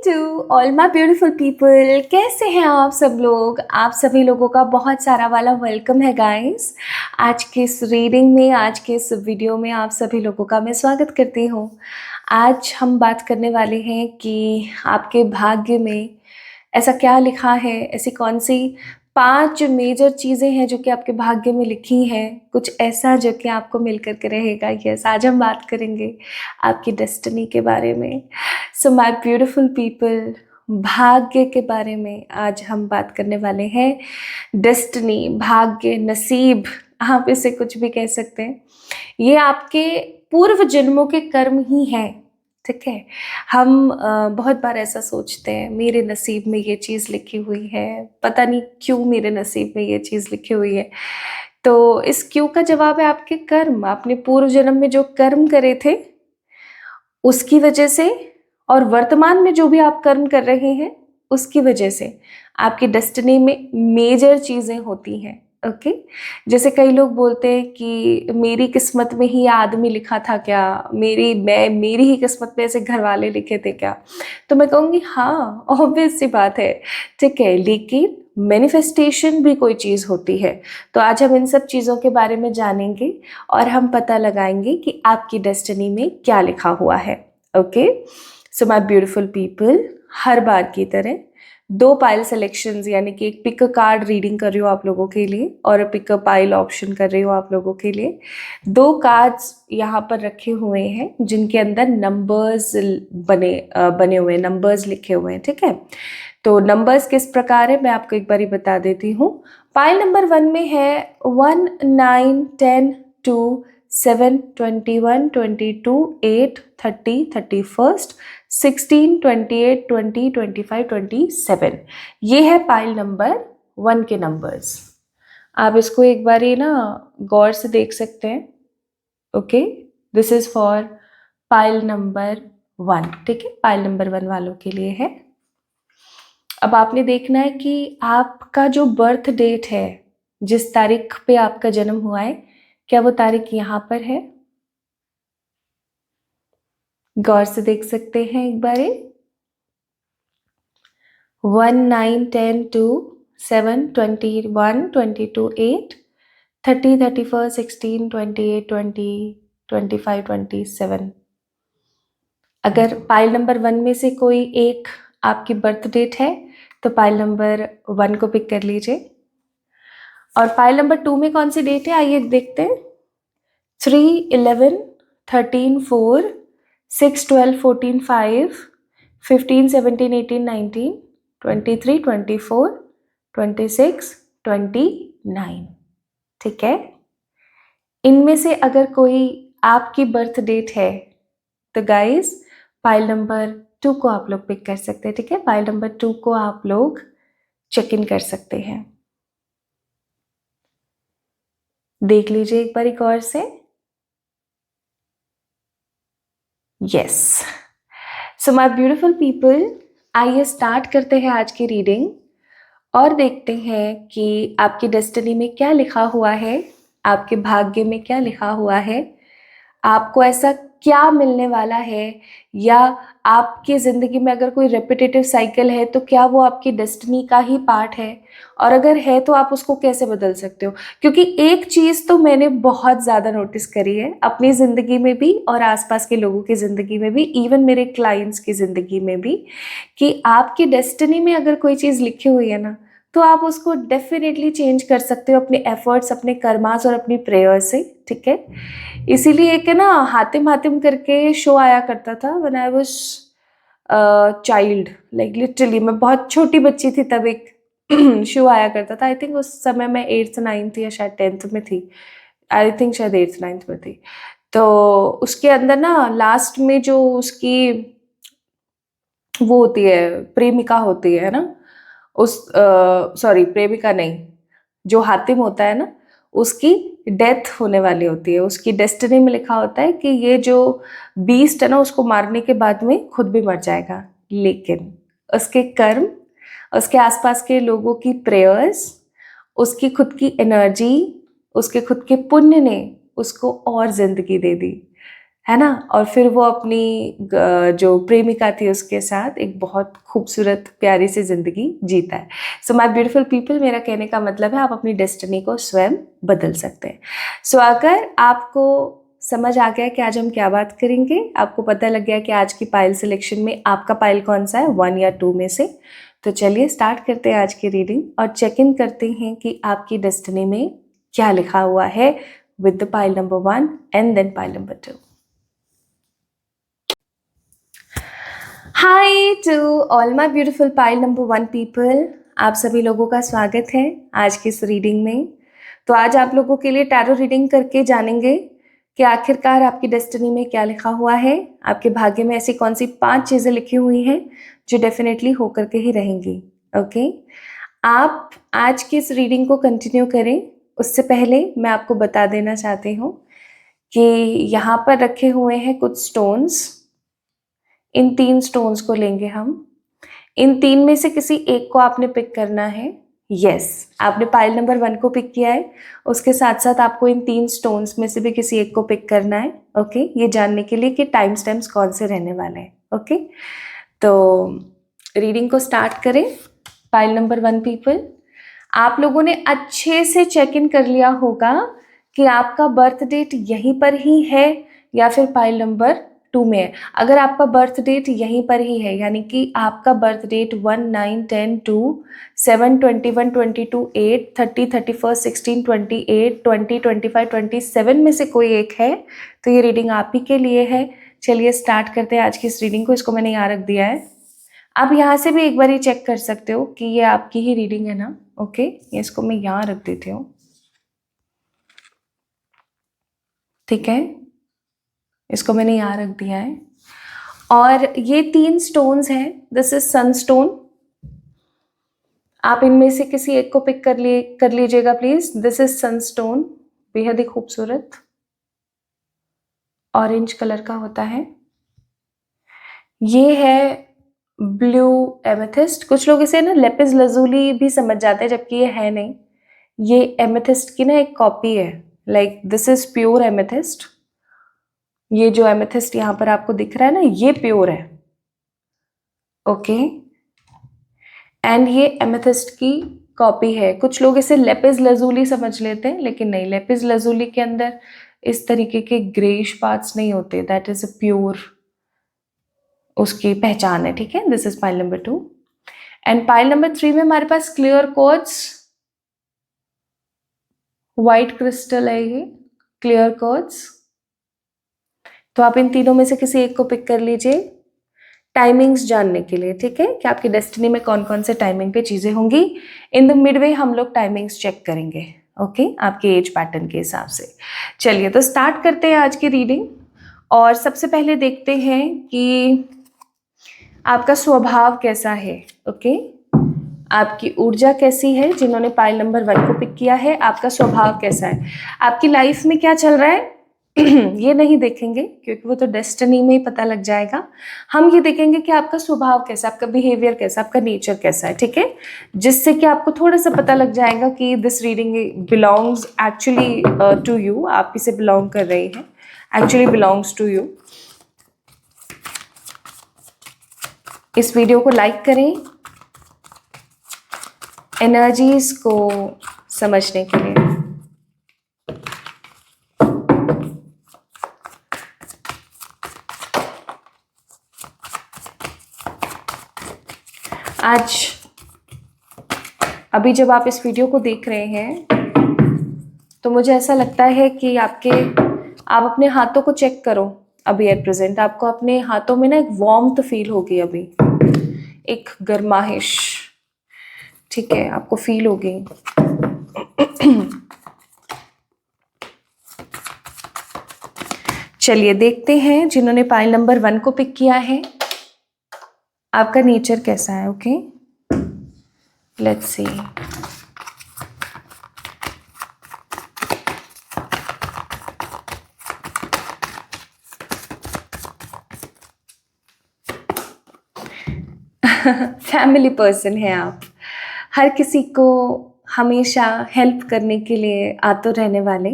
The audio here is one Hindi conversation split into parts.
To all my beautiful people. कैसे हैं आप सब लोग? आप सभी लोगों का बहुत सारा वाला वेलकम है गाइस। आज के इस रीडिंग में, आज के इस वीडियो में आप सभी लोगों का मैं स्वागत करती हूँ। आज हम बात करने वाले हैं कि आपके भाग्य में ऐसा क्या लिखा है, ऐसी कौन सी 5 मेजर चीज़ें हैं जो कि आपके भाग्य में लिखी हैं, कुछ ऐसा जो कि आपको मिल कर के रहेगा। यस, आज हम बात करेंगे आपकी डेस्टिनी के बारे में। सो माय ब्यूटीफुल पीपल, भाग्य के बारे में आज हम बात करने वाले हैं। डेस्टिनी, भाग्य, नसीब, आप इसे कुछ भी कह सकते हैं। ये आपके पूर्व जन्मों के कर्म ही हैं, ठीक है। हम बहुत बार ऐसा सोचते हैं, मेरे नसीब में ये चीज़ लिखी हुई है, पता नहीं क्यों मेरे नसीब में ये चीज़ लिखी हुई है। तो इस क्यों का जवाब है आपके कर्म। आपने पूर्व जन्म में जो कर्म करे थे उसकी वजह से, और वर्तमान में जो भी आप कर्म कर रहे हैं उसकी वजह से आपकी डेस्टिनी में मेजर चीज़ें होती हैं। ओके, जैसे कई लोग बोलते हैं कि मेरी किस्मत में ही आदमी लिखा था क्या, मेरी ही किस्मत में ऐसे घर वाले लिखे थे क्या। तो मैं कहूँगी हाँ, ऑब्वियस सी बात है, ठीक है, लेकिन मैनिफेस्टेशन भी कोई चीज़ होती है। तो आज हम इन सब चीज़ों के बारे में जानेंगे और हम पता लगाएंगे कि आपकी डेस्टिनी में क्या लिखा हुआ है। Okay, so my beautiful people, हर बार की तरह 2 पाइल सिलेक्शंस, यानी कि एक पिक अ कार्ड रीडिंग कर रही हूँ आप लोगों के लिए और पिक अ पाइल ऑप्शन कर रही हूँ आप लोगों के लिए। 2 कार्ड्स यहाँ पर रखे हुए हैं जिनके अंदर नंबर्स बने हुए हैं, नंबर्स लिखे हुए हैं, ठीक है। तो नंबर्स किस प्रकार है मैं आपको एक बारी बता देती हूँ। पाइल नंबर 1 में है 1, 9, 10, 2, 7, 21, 22, 8, 30, 31, 16, 28, 20, 25, 27। ये है पाइल नंबर 1 के नंबर्स। आप इसको एक बारी ना गौर से देख सकते हैं। Okay, this is for pile number 1, ठीक है, पाइल नंबर 1 वालों के लिए है। अब आपने देखना है कि आपका जो बर्थ डेट है, जिस तारीख पे आपका जन्म हुआ है, क्या वो तारीख यहाँ पर है? गौर से देख सकते हैं एक बार। 1, 9, 10, 2, 7, 21, 22, 8, 30, 31, 16, 28, 20, 25, 27। अगर पाइल नंबर 1 में से कोई एक आपकी बर्थ डेट है तो पाइल नंबर 1 को पिक कर लीजिए। और पाइल नंबर 2 में कौन सी डेट है आइए देखते हैं। 3, 11, 13, 4, 6, 12, 14, 5, 15, 17, 18, 19, 23, 24, 26, 29, ठीक है। इनमें से अगर कोई आपकी बर्थ डेट है तो गाइस पाइल नंबर 2 को आप लोग पिक कर सकते हैं, ठीक है। पाइल नंबर 2 को आप लोग चेक इन कर सकते हैं। देख लीजिए एक बार गौर से। Yes, so my beautiful people, आइए स्टार्ट करते हैं आज की रीडिंग और देखते हैं कि आपकी डेस्टिनी में क्या लिखा हुआ है, आपके भाग्य में क्या लिखा हुआ है, आपको ऐसा क्या मिलने वाला है, या आपकी ज़िंदगी में अगर कोई रेपिटेटिव साइकिल है तो क्या वो आपकी डेस्टिनी का ही पार्ट है, और अगर है तो आप उसको कैसे बदल सकते हो। क्योंकि एक चीज़ तो मैंने बहुत ज़्यादा नोटिस करी है अपनी ज़िंदगी में भी और आसपास के लोगों की ज़िंदगी में भी, इवन मेरे क्लाइंट्स की ज़िंदगी में भी, कि आपकी डेस्टिनी में अगर कोई चीज़ लिखी हुई है ना तो आप उसको डेफिनेटली चेंज कर सकते हो अपने एफर्ट्स, अपने कर्मास और अपनी प्रेयर से, ठीक है। इसीलिए एक है ना हातिम हातिम करके शो आया करता था when I was child, like literally मैं बहुत छोटी बच्ची थी तब एक शो आया करता था। आई थिंक उस समय मैं 8th 9th या शायद 10th में थी। आई थिंक शायद 8th 9th में थी। तो उसके अंदर ना लास्ट में जो उसकी वो होती है, प्रेमिका होती है ना, उस सॉरी प्रेमिका नहीं, जो हातिम होता है ना उसकी डेथ होने वाली होती है। उसकी डेस्टिनी में लिखा होता है कि ये जो बीस्ट है ना उसको मारने के बाद में खुद भी मर जाएगा, लेकिन उसके कर्म, उसके आसपास के लोगों की प्रेयर्स, उसकी खुद की एनर्जी, उसके खुद के पुण्य ने उसको और जिंदगी दे दी। है ना। और फिर वो अपनी जो प्रेमिका थी उसके साथ एक बहुत खूबसूरत प्यारी सी ज़िंदगी जीता है। सो माय ब्यूटीफुल पीपल, मेरा कहने का मतलब है आप अपनी डेस्टिनी को स्वयं बदल सकते हैं। सो अगर आपको समझ आ गया कि आज हम क्या बात करेंगे, आपको पता लग गया कि आज की पाइल सिलेक्शन में आपका पाइल कौन सा है, 1 या 2 में से, तो चलिए स्टार्ट करते हैं आज की रीडिंग और चेक इन करते हैं कि आपकी डेस्टिनी में क्या लिखा हुआ है with the pile number 1 and then pile number 2। Hi to all my beautiful pile number 1 people, आप सभी लोगों का स्वागत है आज की इस रीडिंग में। तो आज आप लोगों के लिए टैरो रीडिंग करके जानेंगे कि आखिरकार आपकी डेस्टिनी में क्या लिखा हुआ है, आपके भाग्य में ऐसी कौन सी 5 चीज़ें लिखी हुई हैं जो डेफिनेटली होकर के ही रहेंगी। ओके, आप आज की इस रीडिंग को कंटिन्यू करें उससे पहले मैं आपको बता देना चाहती हूँ कि यहाँ पर रखे हुए हैं कुछ स्टोन्स। इन 3 स्टोन्स को लेंगे हम। इन 3 में से किसी एक को आपने पिक करना है। यस, आपने पाइल नंबर 1 को पिक किया है, उसके साथ साथ आपको इन 3 स्टोन्स में से भी किसी एक को पिक करना है। ओके, ये जानने के लिए कि टाइम स्टैम्प्स कौन से रहने वाले हैं। ओके, तो रीडिंग को स्टार्ट करें। पाइल नंबर 1 पीपल, आप लोगों ने अच्छे से चेक इन कर लिया होगा कि आपका बर्थ डेट यहीं पर ही है या फिर पाइल नंबर 2 में है। अगर आपका बर्थ डेट यहीं पर ही है, यानी कि आपका बर्थ डेट 1, 9, 10, 2, 7, 21, 22, 8, 30, 31, 16, 28, 20, 25, 27 में से कोई एक है तो ये रीडिंग आप ही के लिए है। चलिए स्टार्ट करते हैं आज की इस रीडिंग को। इसको मैंने यहाँ रख दिया है। आप यहाँ से भी एक बार ही चेक कर सकते हो कि ये आपकी ही रीडिंग है ना। ओके, इसको मैं यहाँ रख देती हूँ। ठीक है, इसको मैंने यहाँ रख दिया है। और ये 3 स्टोन्स हैं। This is Sunstone. आप इनमें से किसी एक को पिक कर लीजिएगा प्लीज। दिस इज सनस्टोन, बेहद ही खूबसूरत ऑरेंज कलर का होता है। ये है ब्लू एमेथिस्ट। कुछ लोग इसे ना लेपिस लजूली भी समझ जाते हैं, जबकि ये है नहीं। ये एमेथिस्ट की ना एक कॉपी है। Like this is pure amethyst. ये जो एमेथिस्ट यहाँ पर आपको दिख रहा है ना, ये प्योर है। ओके, एंड ये एमेथिस्ट की कॉपी है। कुछ लोग इसे लेपिस लजूली समझ लेते हैं, लेकिन नहीं, लेपिस लजूली के अंदर इस तरीके के ग्रेइश पार्ट्स नहीं होते। दैट इज अ प्योर, उसकी पहचान है। ठीक है, this is pile number 2 and pile number 3 में हमारे पास क्लियर क्वार्ट्ज, व्हाइट क्रिस्टल है ये, क्लियर क्वार्ट्ज। तो आप इन तीनों में से किसी एक को पिक कर लीजिए टाइमिंग्स जानने के लिए। ठीक है, कि आपकी डेस्टिनी में कौन कौन से टाइमिंग पे चीजें होंगी। इन द मिडवे हम लोग टाइमिंग्स चेक करेंगे। ओके, आपके एज पैटर्न के हिसाब से। चलिए तो स्टार्ट करते हैं आज की रीडिंग। और सबसे पहले देखते हैं कि आपका स्वभाव कैसा है। ओके, आपकी ऊर्जा कैसी है। जिन्होंने पाइल नंबर 1 को पिक किया है, आपका स्वभाव कैसा है, आपकी लाइफ में क्या चल रहा है ये नहीं देखेंगे क्योंकि वो तो डेस्टिनी में ही पता लग जाएगा। हम ये देखेंगे कि आपका स्वभाव कैसा, आपका बिहेवियर कैसा, आपका नेचर कैसा है। ठीक है, जिससे कि आपको थोड़ा सा पता लग जाएगा कि this reading belongs actually to you. आप इसे बिलोंग कर रही हैं, एक्चुअली बिलोंग्स टू यू। इस वीडियो को लाइक करें एनर्जीज को समझने के लिए। आज अभी जब आप इस वीडियो को देख रहे हैं तो मुझे ऐसा लगता है कि आप अपने हाथों को चेक करो। अभी एट प्रेजेंट आपको अपने हाथों में ना एक वार्मथ फील होगी, अभी एक गर्माहिश। ठीक है, आपको फील होगी। चलिए देखते हैं जिन्होंने पाइल नंबर 1 को पिक किया है, आपका नेचर कैसा है। Okay, let's see. Family person है आप। हर किसी को हमेशा हेल्प करने के लिए आतुर रहने वाले,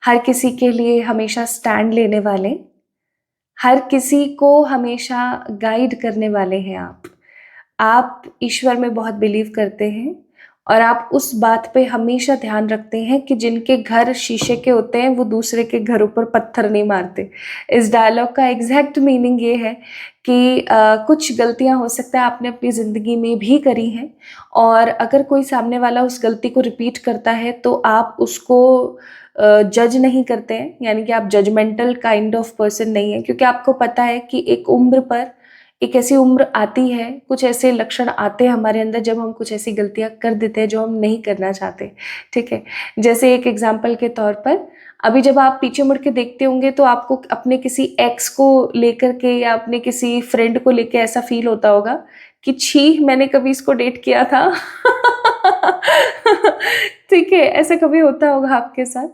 हर किसी के लिए हमेशा स्टैंड लेने वाले, हर किसी को हमेशा गाइड करने वाले हैं आप। आप ईश्वर में बहुत बिलीव करते हैं और आप उस बात पे हमेशा ध्यान रखते हैं कि जिनके घर शीशे के होते हैं वो दूसरे के घरों पर पत्थर नहीं मारते। इस डायलॉग का एग्जैक्ट मीनिंग ये है कि कुछ गलतियां हो सकता है आपने अपनी ज़िंदगी में भी करी हैं, और अगर कोई सामने वाला उस गलती को रिपीट करता है तो आप उसको जज नहीं करते हैं, यानी कि आप जजमेंटल काइंड ऑफ पर्सन नहीं है, क्योंकि आपको पता है कि एक उम्र पर एक ऐसी उम्र आती है, कुछ ऐसे लक्षण आते हैं हमारे अंदर जब हम कुछ ऐसी गलतियां कर देते हैं जो हम नहीं करना चाहते। ठीक है, जैसे एक एग्जाम्पल के तौर पर अभी जब आप पीछे मुड़ के देखते होंगे तो आपको अपने किसी एक्स को लेकर के या अपने किसी फ्रेंड को लेकर ऐसा फील होता होगा कि छी मैंने कभी इसको डेट किया था। ठीक है, ऐसा कभी होता होगा आपके साथ।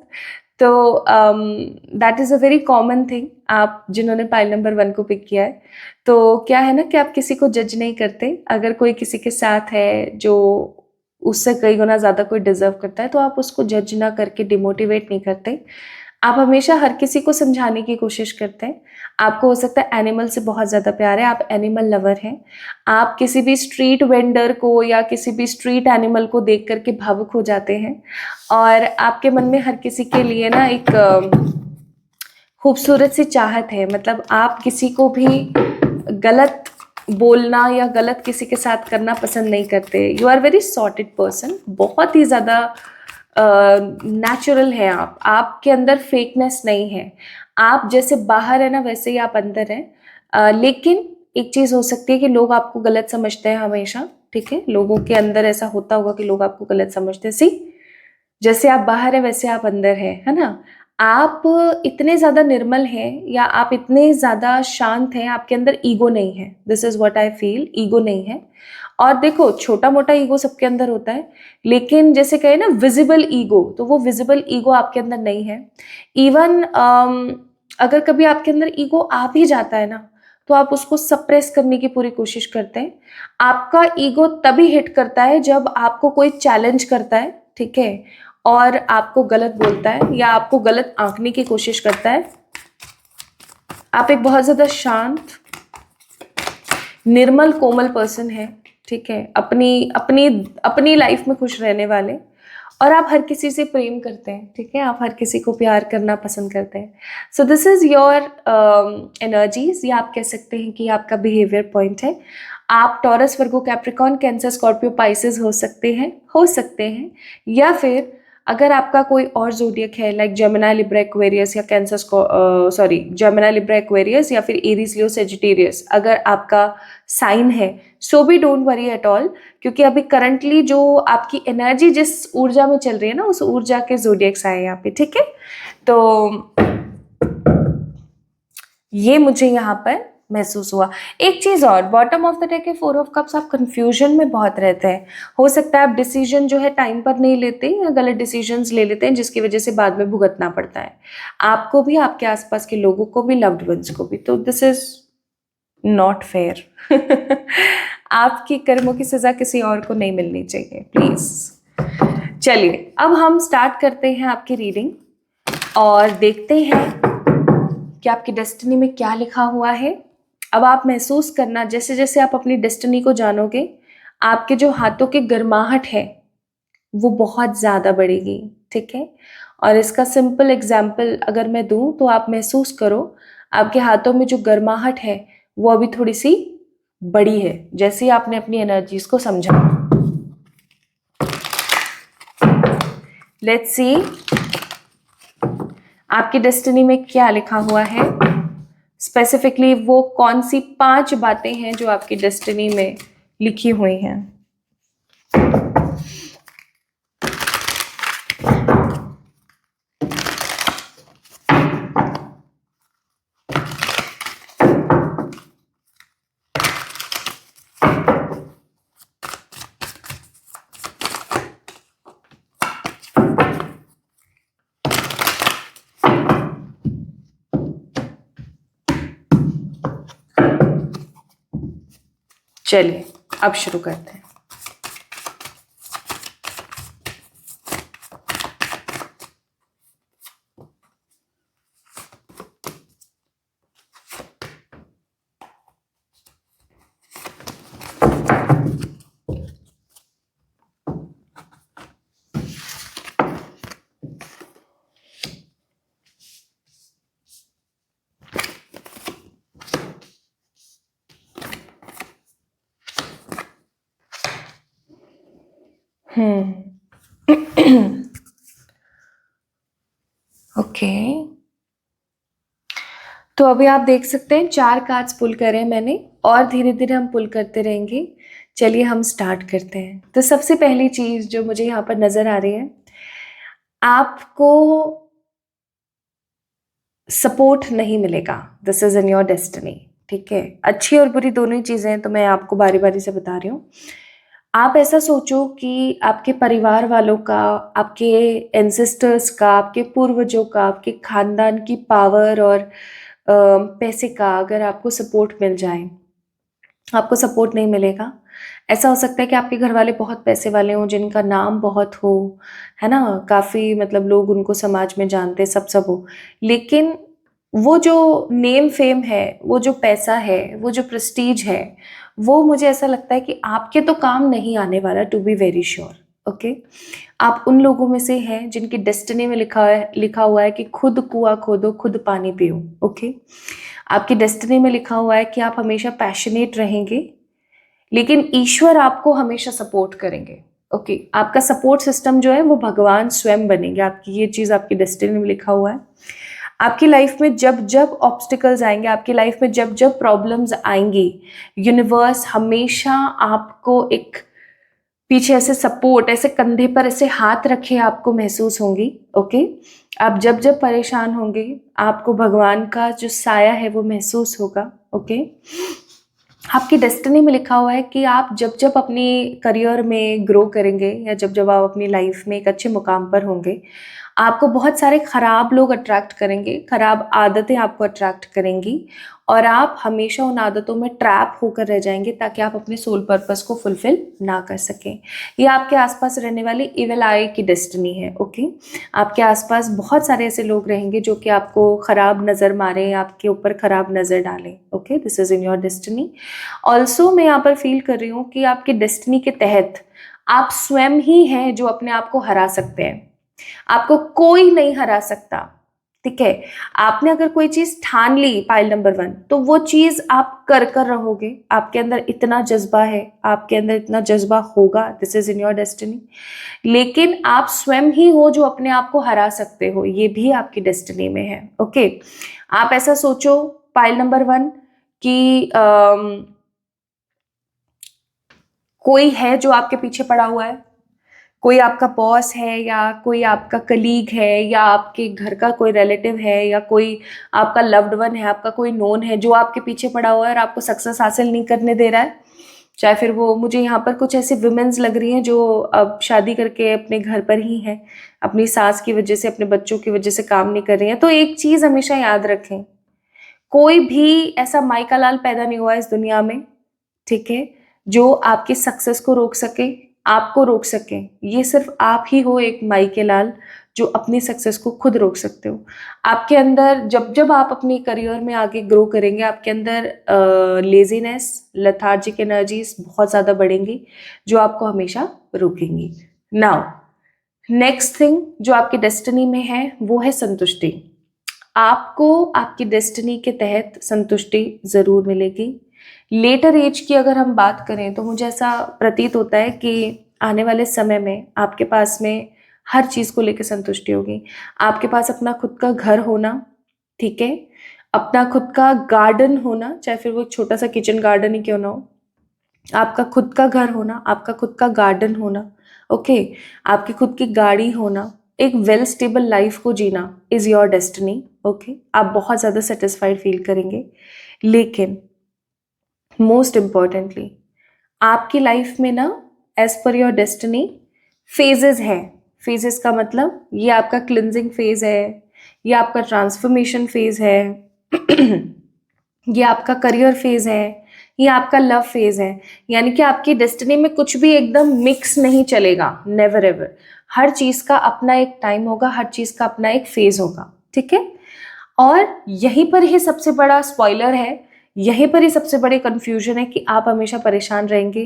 तो that is a very common thing, आप जिन्होंने पाइल नंबर 1 को पिक किया है। तो क्या है ना कि आप किसी को जज नहीं करते। अगर कोई किसी के साथ है जो उससे कई गुना ज़्यादा कोई डिजर्व करता है तो आप उसको जज ना करके डिमोटिवेट नहीं करते। आप हमेशा हर किसी को समझाने की कोशिश करते हैं। आपको हो सकता है एनिमल से बहुत ज़्यादा प्यार है, आप एनिमल लवर हैं। आप किसी भी स्ट्रीट वेंडर को या किसी भी स्ट्रीट एनिमल को देख करके भावुक हो जाते हैं, और आपके मन में हर किसी के लिए ना एक खूबसूरत सी चाहत है। मतलब आप किसी को भी गलत बोलना या गलत किसी के साथ करना पसंद नहीं करते। You are very sorted person, बहुत ही ज़्यादा नेचुरल है आप, आपके अंदर फेकनेस नहीं है। आप जैसे बाहर है ना वैसे ही आप अंदर हैं। लेकिन एक चीज़ हो सकती है कि लोग आपको गलत समझते हैं हमेशा। ठीक है, लोगों के अंदर ऐसा होता होगा कि लोग आपको गलत समझते हैं। सी जैसे आप बाहर है वैसे आप अंदर है ना। आप इतने ज़्यादा निर्मल हैं या आप इतने ज़्यादा शांत हैं, आपके अंदर ईगो नहीं है। This is what I feel, ego नहीं है। और देखो छोटा मोटा ईगो सबके अंदर होता है, लेकिन जैसे कहे ना विजिबल ईगो, तो वो विजिबल ईगो आपके अंदर नहीं है। इवन अगर कभी आपके अंदर ईगो आ भी जाता है ना तो आप उसको सप्रेस करने की पूरी कोशिश करते हैं। आपका ईगो तभी हिट करता है जब आपको कोई चैलेंज करता है, ठीक है, और आपको गलत बोलता है या आपको गलत आंकने की कोशिश करता है। आप एक बहुत ज्यादा शांत, निर्मल, कोमल पर्सन है। ठीक है, अपनी अपनी अपनी लाइफ में खुश रहने वाले, और आप हर किसी से प्रेम करते हैं। ठीक है, आप हर किसी को प्यार करना पसंद करते हैं। So this is your energies, या आप कह सकते हैं कि आपका बिहेवियर पॉइंट है। आप टॉरस, वर्गो, कैप्रिकॉर्न, कैंसर, स्कॉर्पियो, पाइसेस हो सकते हैं, या फिर अगर आपका कोई और जोडियक है लाइक जेमिनी, लिब्रा, एक्वेरियस, या cancer, sorry Gemini, Libra, Aquarius, या फिर एरीज, लियो, सेजिटेरियस अगर आपका साइन है, सो भी डोंट वरी एट ऑल, क्योंकि अभी करंटली जो आपकी एनर्जी जिस ऊर्जा में चल रही है ना उस ऊर्जा के जोडियक्स आए यहाँ पे। ठीक है, तो ये मुझे यहाँ पर महसूस हुआ। एक चीज और, बॉटम ऑफ द डेक है 4 ऑफ कप्स, आप कंफ्यूजन में बहुत रहते हैं। हो सकता है आप डिसीजन जो है टाइम पर नहीं लेते या गलत डिसीजंस ले लेते हैं जिसकी वजह से बाद में भुगतना पड़ता है, आपको भी, आपके आसपास के लोगों को भी, लव्ड वंस को भी। तो दिस इज नॉट फेयर। आपकी कर्मों की सजा किसी और को नहीं मिलनी चाहिए, प्लीज। चलिए अब हम स्टार्ट करते हैं आपकी रीडिंग और देखते हैं कि आपकी डेस्टिनी में क्या लिखा हुआ है। अब आप महसूस करना, जैसे जैसे आप अपनी डेस्टिनी को जानोगे, आपके जो हाथों की गर्माहट है वो बहुत ज़्यादा बढ़ेगी। ठीक है, और इसका सिंपल एग्जाम्पल अगर मैं दूं तो आप महसूस करो आपके हाथों में जो गर्माहट है वो अभी थोड़ी सी बड़ी है, जैसे ही आपने अपनी एनर्जीज को समझा। लेट्स सी आपकी डेस्टिनी में क्या लिखा हुआ है। स्पेसिफिकली वो कौन सी 5 बातें हैं जो आपकी डेस्टिनी में लिखी हुई हैं। चलिए अब शुरू करते हैं। ओके, तो अभी आप देख सकते हैं 4 कार्ड्स पुल करे हैं मैंने और धीरे-धीरे हम पुल करते रहेंगे। चलिए हम स्टार्ट करते हैं। तो सबसे पहली चीज़ जो मुझे यहाँ पर नज़र आ रही है, आपको सपोर्ट नहीं मिलेगा। This is in your destiny, ठीक है? अच्छी और बुरी दोनों ही चीज़ें हैं, तो मैं आपको बारी-बारी से बता रही हूँ। आप ऐसा सोचो कि आपके परिवार वालों का, आपके एंसेस्टर्स का, आपके पूर्वजों का, आपके खानदान की पावर और पैसे का अगर आपको सपोर्ट मिल जाए, आपको सपोर्ट नहीं मिलेगा। ऐसा हो सकता है कि आपके घर वाले बहुत पैसे वाले हों, जिनका नाम बहुत हो, है ना? काफ़ी मतलब लोग उनको समाज में जानते, सब हो। लेकिन वो जो नेम फेम है, वो जो पैसा है, वो जो प्रेस्टीज है, वो मुझे ऐसा लगता है कि आपके तो काम नहीं आने वाला, to be very sure, okay? आप उन लोगों में से हैं जिनकी डेस्टिनी में लिखा हुआ है कि खुद कुआँ खोदो, खुद पानी पियो, ओके? आपकी डेस्टिनी में लिखा हुआ है कि आप हमेशा पैशनेट रहेंगे, लेकिन ईश्वर आपको हमेशा सपोर्ट करेंगे, ओके? आपका सपोर्ट सिस्टम जो है वो भगवान स्वयं बनेंगे। आपकी ये चीज़ आपकी डेस्टिनी में लिखा हुआ है। आपकी लाइफ में जब-जब ऑब्स्टिकल्स आएँगे, आपकी लाइफ में जब-जब प्रॉब्लम्स आएँगी, यूनिवर्स हमेशा आपको एक पीछे ऐसे सपोर्ट, ऐसे कंधे पर ऐसे हाथ रखे आपको महसूस होंगी, ओके? आप जब-जब परेशान होंगे, आपको भगवान का जो साया है वो महसूस होगा, ओके? आपकी डेस्टिनी में लिखा हुआ है कि आप जब-जब अपने करियर में ग्रो करेंगे या जब-जब आप अपनी लाइफ में एक अच्छे मुकाम पर होंगे, आपको बहुत सारे खराब लोग अट्रैक्ट करेंगे, खराब आदतें आपको अट्रैक्ट करेंगी और आप हमेशा उन आदतों में ट्रैप होकर रह जाएँगे ताकि आप अपने सोल पर्पस को फुलफ़िल ना कर सकें। ये आपके आस-पास रहने वाली इविल आई की डेस्टिनी है, ओके? आपके आस-पास बहुत सारे ऐसे लोग रहेंगे जो कि आपको खराब नज़र मारें, आपके ऊपर खराब नज़र डालें, okay? This is in your destiny. Also मैं यहाँ पर फ़ील कर रही हूँ कि आपकी डेस्टिनी के तहत आप स्वयं ही हैं जो अपने आप को हरा सकते हैं। आपको कोई नहीं हरा सकता, ठीक है? आपने अगर कोई चीज़ ठान ली पाइल नंबर 1 तो वो चीज़ आप कर रहोगे। आपके अंदर इतना जज़्बा है, आपके अंदर इतना जज़्बा होगा, this is in your destiny. लेकिन आप स्वयं ही हो जो अपने आप को हरा सकते हो, ये भी आपकी डेस्टिनी में है, ओके? आप ऐसा सोचो पाइल नंबर 1 कि कोई है जो आपके पीछे पड़ा हुआ है, कोई आपका बॉस है या कोई आपका कलीग है या आपके घर का कोई रिलेटिव है या कोई आपका लव्ड वन है, आपका कोई नोन है जो आपके पीछे पड़ा हुआ है और आपको सक्सेस हासिल नहीं करने दे रहा है। चाहे फिर वो मुझे यहाँ पर कुछ ऐसी वुमेन्स लग रही हैं जो अब शादी करके अपने घर पर ही हैं, अपनी सास की वजह से, अपने बच्चों की वजह से काम नहीं कर रही हैं। तो एक चीज़ हमेशा याद रखें, कोई भी ऐसा माई लाल पैदा नहीं हुआ इस दुनिया में, ठीक है? जो आपकी सक्सेस को रोक सके, आपको रोक सके। ये सिर्फ़ आप ही हो एक माई के लाल जो अपनी सक्सेस को खुद रोक सकते हो। आपके अंदर जब-जब आप अपने करियर में आगे ग्रो करेंगे, आपके अंदर लेज़ीनेस, लेथार्जिक एनर्जीज़ बहुत ज़्यादा बढ़ेंगी, जो आपको हमेशा रोकेंगी। नाउ नेक्स्ट थिंग जो आपकी डेस्टिनी में है, वो है संतुष्टि। आपको आपकी डेस्टिनी के तहत संतुष्टि ज़रूर मिलेगी। लेटर एज की अगर हम बात करें तो मुझे ऐसा प्रतीत होता है कि आने वाले समय में आपके पास में हर चीज़ को लेके संतुष्टि होगी। आपके पास अपना खुद का घर होना, ठीक है? अपना खुद का गार्डन होना, चाहे फिर वो एक छोटा-सा किचन गार्डन ही क्यों ना हो। आपका खुद का घर होना, आपका खुद का गार्डन होना, ओके? आपकी खुद की गाड़ी होना, एक वेल स्टेबल लाइफ को जीना इज़ योर डेस्टिनी, ओके? आप बहुत ज़्यादा सैटिस्फाइड फ़ील करेंगे। लेकिन मोस्ट इम्पोर्टेंटली आपकी लाइफ में ना as per your destiny phases हैं। फ़ेज़ेज़ का मतलब ये आपका क्लींजिंग फ़ेज़ है, ये आपका ट्रांसफ़ॉर्मेशन फ़ेज़ है, ये आपका करियर फ़ेज़ है, ये आपका लव फ़ेज़ है। यानी कि आपकी डेस्टिनी में कुछ भी एकदम मिक्स नहीं चलेगा, नेवर एवर। हर चीज़ का अपना एक टाइम होगा, हर चीज़ का अपना एक फ़ेज़ होगा, ठीक है? और यहीं पर ही सबसे बड़ा स्पॉइलर है, यहीं पर ही सबसे बड़ी कन्फ्यूज़न है कि आप हमेशा परेशान रहेंगे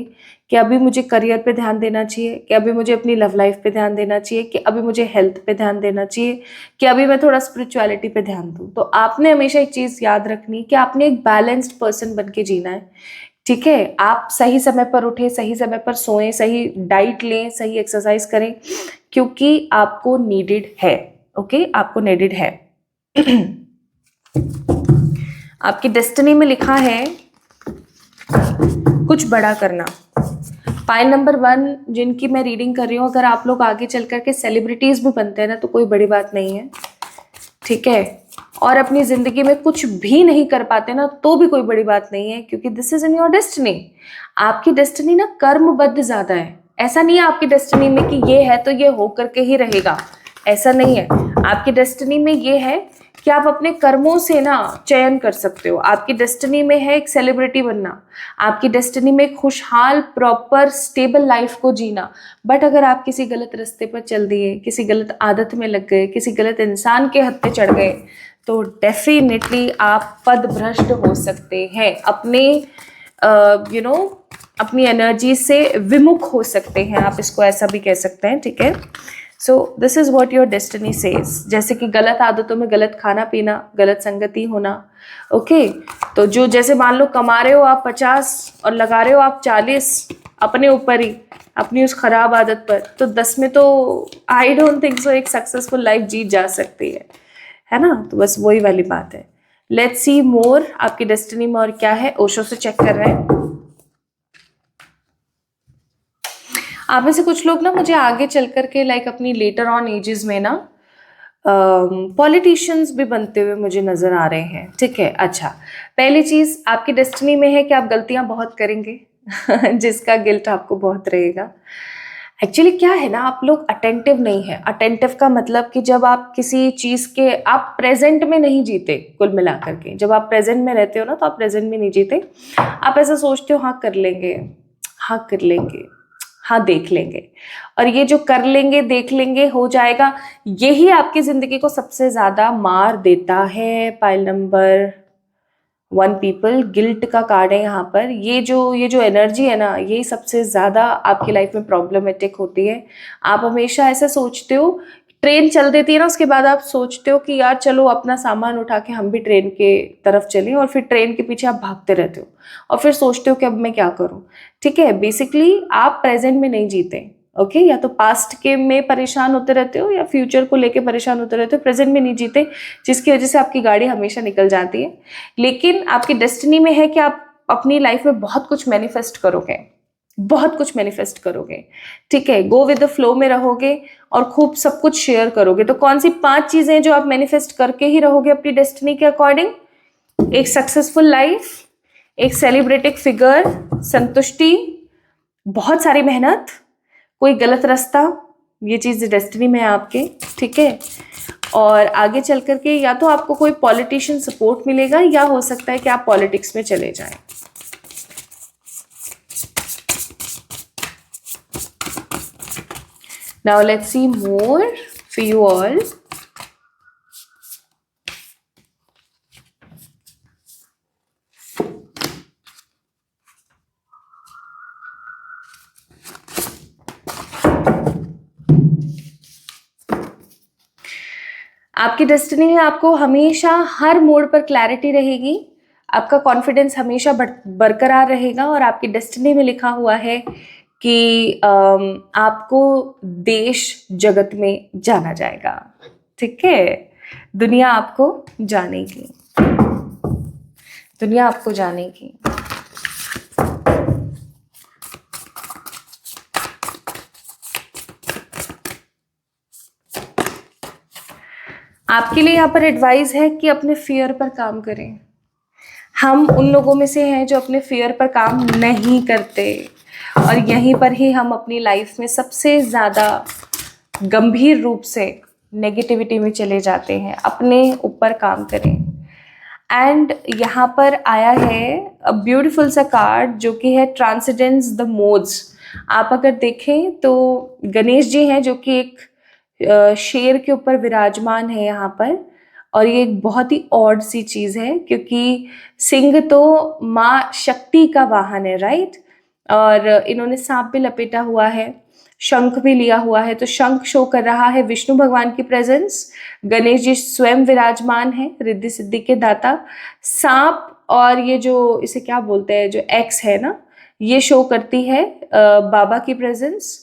कि अभी मुझे करियर पे ध्यान देना चाहिए, कि अभी मुझे अपनी लव लाइफ़ पे ध्यान देना चाहिए, कि अभी मुझे हेल्थ पे ध्यान देना चाहिए, कि अभी मैं थोड़ा स्पिरिचुअलिटी पे ध्यान दूँ। तो आपने हमेशा एक चीज़ याद रखनी कि आपने एक बैलेंस्ड पर्सन बन के जीना है, ठीक है, आप सही समय पर उठें, सही समय पर सोएं, सही डाइट लें, सही एक्सरसाइज करें, क्योंकि आपको नीडेड है। ओके, आपको नीडेड है। आपकी डेस्टिनी में लिखा है कुछ बड़ा करना। पाइल नंबर 1 जिनकी मैं रीडिंग कर रही हूँ, अगर आप लोग आगे चल करके सेलिब्रिटीज भी बनते हैं ना तो कोई बड़ी बात नहीं है, ठीक है। और अपनी जिंदगी में कुछ भी नहीं कर पाते ना तो भी कोई बड़ी बात नहीं है, क्योंकि this is in your destiny. आपकी डेस्टिनी ना कर्मबद्ध ज्यादा है। ऐसा नहीं है आपकी डेस्टिनी में कि ये है तो ये हो करके ही रहेगा, ऐसा नहीं है। आपकी डेस्टिनी में ये है कि आप अपने कर्मों से ना चयन कर सकते हो। आपकी डेस्टिनी में है एक सेलिब्रिटी बनना, आपकी डेस्टिनी में खुशहाल प्रॉपर स्टेबल लाइफ को जीना। बट अगर आप किसी गलत रास्ते पर चल दिए, किसी गलत आदत में लग गए, किसी गलत इंसान के हत्थे चढ़ गए, तो डेफिनेटली आप पदभ्रष्ट हो सकते हैं, अपने अपनी एनर्जी से विमुख हो सकते हैं, आप इसको ऐसा भी कह सकते हैं, ठीक है। So this is what your destiny says. जैसे कि गलत आदतों में गलत खाना पीना, गलत संगति होना, ओके। तो जो जैसे मान लो कमा रहे हो आप 50 और लगा रहे हो आप 40 अपने ऊपर ही, अपनी उस खराब आदत पर, तो 10 में तो आई डोंट थिंक सो एक सक्सेसफुल लाइफ जी जा सकती है ना। तो बस वही वाली बात है। लेट्स सी मोर आपकी डेस्टिनी में और क्या है। ओशो से चेक कर रहे हैं। आप में से कुछ लोग ना मुझे आगे चल करके लाइक अपनी लेटर ऑन एजेस में ना पॉलिटिशियंस भी बनते हुए मुझे नजर आ रहे हैं, ठीक है। अच्छा, पहली चीज आपकी डेस्टिनी में है कि आप गलतियां बहुत करेंगे जिसका गिल्ट आपको बहुत रहेगा। एक्चुअली क्या है ना, आप लोग अटेंटिव नहीं है। अटेंटिव का मतलब कि जब आप किसी चीज के, आप प्रेजेंट में नहीं जीते। कुल मिलाकर के जब आप प्रेजेंट में रहते हो ना तो आप प्रेजेंट में नहीं जीते। आप ऐसा सोचते हो हाँ कर लेंगे, हाँ कर लेंगे, हाँ देख लेंगे, और ये जो कर लेंगे देख लेंगे हो जाएगा, यही आपकी जिंदगी को सबसे ज्यादा मार देता है। पाइल नंबर 1 पीपल, गिल्ट का कार्ड है यहाँ पर। ये जो एनर्जी है ना, ये सबसे ज्यादा आपकी लाइफ में प्रॉब्लमेटिक होती है। आप हमेशा ऐसा सोचते हो, ट्रेन चल देती है ना, उसके बाद आप सोचते हो कि यार चलो अपना सामान उठा के हम भी ट्रेन के तरफ चलें, और फिर ट्रेन के पीछे आप भागते रहते हो और फिर सोचते हो कि अब मैं क्या करूं, ठीक है। बेसिकली आप प्रेजेंट में नहीं जीते, ओके। या तो पास्ट के में परेशान होते रहते हो या फ्यूचर को लेके परेशान होते रहते हो, प्रेजेंट में नहीं जीते, जिसकी वजह से आपकी गाड़ी हमेशा निकल जाती है। लेकिन आपकी डेस्टिनी में है कि आप अपनी लाइफ में बहुत कुछ मैनिफेस्ट करोगे, बहुत कुछ मैनिफेस्ट करोगे, ठीक है। गो विद द फ्लो में रहोगे और खूब सब कुछ शेयर करोगे। तो कौन सी 5 चीजें जो आप मैनिफेस्ट करके ही रहोगे अपनी डेस्टिनी के अकॉर्डिंग? एक सक्सेसफुल लाइफ, एक सेलिब्रेटेड फिगर, संतुष्टि, बहुत सारी मेहनत, कोई गलत रास्ता, ये चीज डेस्टिनी में है आपके, ठीक है। और आगे चल करके या तो आपको कोई पॉलिटिशियन सपोर्ट मिलेगा या हो सकता है कि आप पॉलिटिक्स में चले जाएं। Now let's see more for you all. आपकी डेस्टिनी में आपको हमेशा हर मोड़ पर क्लैरिटी रहेगी, आपका कॉन्फिडेंस हमेशा बरकरार रहेगा, और आपकी डेस्टिनी में लिखा हुआ है कि आपको देश जगत में जाना जाएगा, ठीक है। दुनिया आपको जानेगी, दुनिया आपको जानेगी। आपके लिए यहाँ पर एडवाइस है कि अपने फियर पर काम करें। हम उन लोगों में से हैं जो अपने फियर पर काम नहीं करते, और यहीं पर ही हम अपनी लाइफ में सबसे ज़्यादा गंभीर रूप से नेगेटिविटी में चले जाते हैं। अपने ऊपर काम करें। एंड यहाँ पर आया है अ ब्यूटीफुल सा कार्ड जो कि है ट्रांसेंडेंस द मोड्स। आप अगर देखें तो गणेश जी हैं जो कि एक शेर के ऊपर विराजमान है यहाँ पर, और ये एक बहुत ही ऑड सी चीज है क्योंकि सिंह तो माँ शक्ति का वाहन है, राइट। और इन्होंने सांप भी लपेटा हुआ है, शंख भी लिया हुआ है, तो शंख शो कर रहा है विष्णु भगवान की प्रेजेंस। गणेश जी स्वयं विराजमान है, रिद्धि सिद्धि के दाता। सांप और ये जो इसे क्या बोलते हैं, जो एक्स है ना, ये शो करती है बाबा की प्रेजेंस।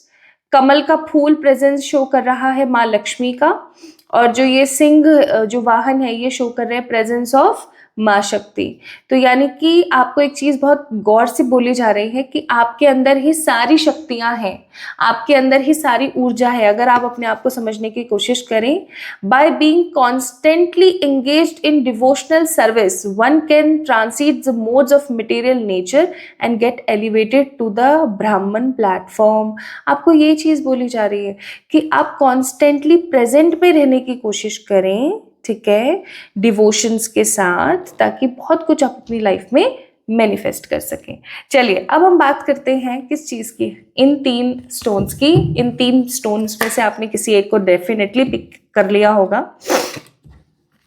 कमल का फूल प्रेजेंस शो कर रहा है माँ लक्ष्मी का, और जो ये सिंह जो वाहन है ये शो कर रहे हैं प्रेजेंस ऑफ माँ शक्ति। तो यानी कि आपको एक चीज बहुत गौर से बोली जा रही है कि आपके अंदर ही सारी शक्तियां हैं, आपके अंदर ही सारी ऊर्जा है। अगर आप अपने आप को समझने की कोशिश करें, by being constantly engaged in devotional service one can transcend the modes of material nature and get elevated to the Brahman platform. आपको ये चीज बोली जा रही है कि आप कॉन्स्टेंटली प्रेजेंट पे रहने की कोशिश करें, ठीक है, डिवोशंस के साथ, ताकि बहुत कुछ आप अपनी लाइफ में मैनिफेस्ट कर सकें। चलिए अब हम बात करते हैं किस चीज़ की, इन 3 स्टोन्स की। इन 3 स्टोन्स में से आपने किसी एक को डेफिनेटली पिक कर लिया होगा।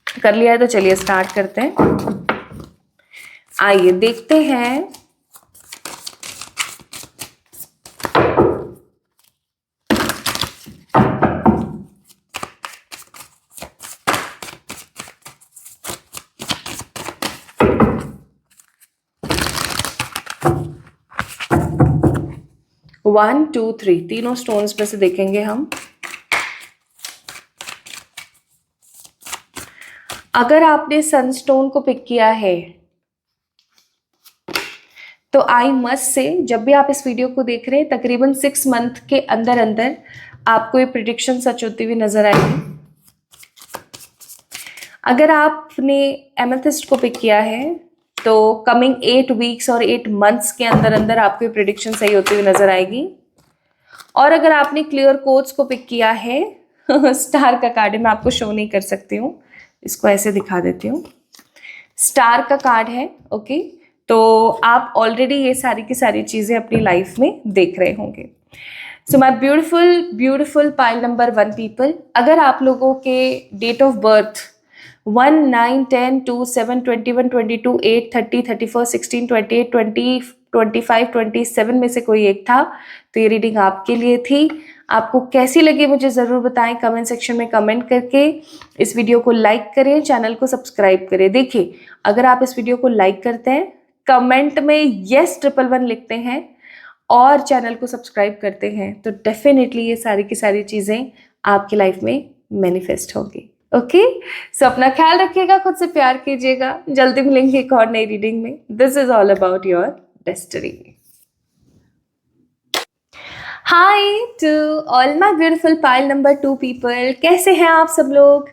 कर लिया है तो चलिए स्टार्ट करते हैं। आइए देखते हैं। वन, टू, थ्री, तीनों स्टोन्स में से देखेंगे हम। अगर आपने सनस्टोन को पिक किया है तो आई मस्ट से, जब भी आप इस वीडियो को देख रहे हैं तकरीबन 6 मंथ के अंदर अंदर आपको ये प्रिडिक्शन सच होती हुई नजर आएगी। अगर आपने एमेथिस्ट को पिक किया है तो कमिंग 8 वीक्स और 8 मंथ्स के अंदर अंदर आपको ये प्रिडिक्शन सही होती हुई नजर आएगी। और अगर आपने क्लियर कोट्स को पिक किया है स्टार का कार्ड है, मैं आपको शो नहीं कर सकती हूँ, इसको ऐसे दिखा देती हूँ। स्टार का कार्ड है, ओके। तो आप ऑलरेडी ये सारी की सारी चीज़ें अपनी लाइफ में देख रहे होंगे। So my beautiful beautiful people number 1 people, अगर आप लोगों के डेट ऑफ बर्थ 1, 9, 10, 2, 7, 21, 22, 8, 30, 31, 16, 28, 20, 25, 27 में से कोई एक था तो ये रीडिंग आपके लिए थी। आपको कैसी लगी मुझे ज़रूर बताएं कमेंट सेक्शन में कमेंट करके। इस वीडियो को लाइक करें, चैनल को सब्सक्राइब करें। देखिए, अगर आप इस वीडियो को लाइक करते हैं, कमेंट में yes 111 लिखते हैं और चैनल को सब्सक्राइब करते हैं तो डेफिनेटली ये सारी की सारी चीज़ें आपकी लाइफ में मैनिफेस्ट होगी। ओके, सो अपना ख्याल रखिएगा, खुद से प्यार कीजिएगा। जल्दी मिलेंगे एक और नई रीडिंग में। This is all about your destiny. Hi to all my beautiful pile number 2 people, कैसे हैं आप सब लोग?